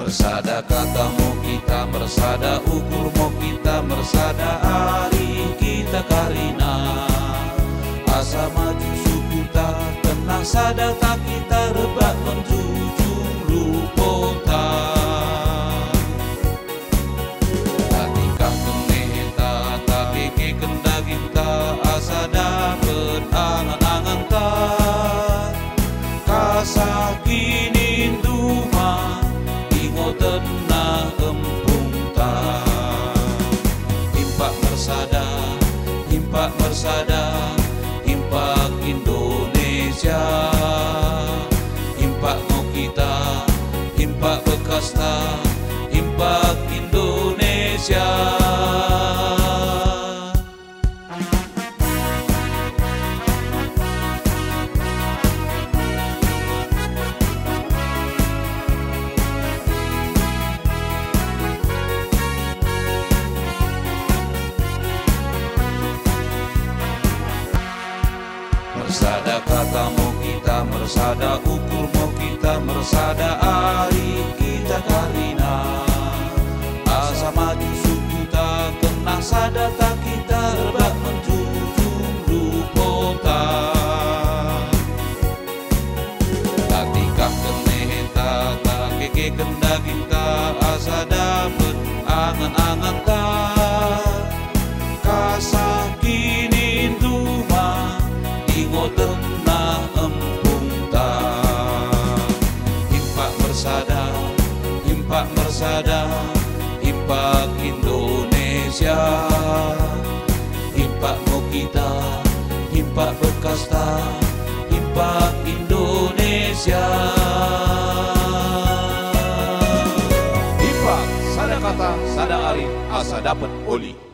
Mersada katamu kita mersada ukurmu kita mersada hari kita karina asa maju suku tak tenang sada tak kita rebak menjujung lupota tatikah keneta tak keke kendagin ta asa dapet angan-angan ta kasakinin duma ingo tenang empung ta impak mersada impak Indonesia impak mau kita impak bekas ta impak Indonesia. Mersada katamu kita mersada ukurmu kita mersada hari kita karina asa maju suku tak kenang sada tak kita rebak menjunjung lupota tatikah keneta tak keke kendagin ta asa dapet angan-angan ta kasakinin duma ingo tenang empung ta impak mersada impak Indonesia impak mau kita impak bekas ta impak Indonesia. Impak sada kata sada ari asa dapat oli.